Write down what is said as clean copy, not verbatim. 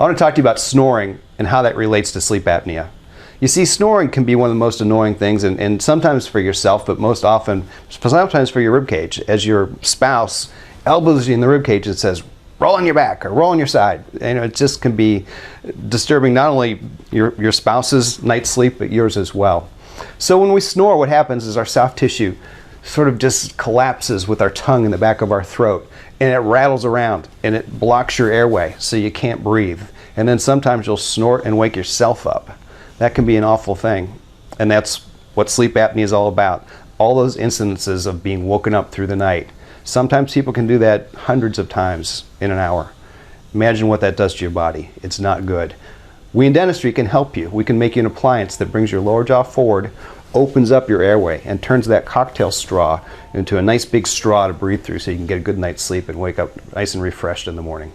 I want to talk to you about snoring and how that relates to sleep apnea. You see, snoring can be one of the most annoying things, and sometimes for yourself, but most often, sometimes for your rib cage. As your spouse elbows you in the rib cage and says, roll on your back or roll on your side. It just can be disturbing, not only your spouse's night's sleep, but yours as well. So when we snore, what happens is our soft tissue sort of just collapses with our tongue in the back of our throat, and it rattles around and it blocks your airway so you can't breathe. And then sometimes you'll snort and wake yourself up. That can be an awful thing, and that's what sleep apnea is all about. All those incidences of being woken up through the night. Sometimes people can do that hundreds of times in an hour. Imagine what that does to your body. It's not good. We in dentistry can help you. We can make you an appliance that brings your lower jaw forward, opens up your airway, and turns that cocktail straw into a nice big straw to breathe through so you can get a good night's sleep and wake up nice and refreshed in the morning.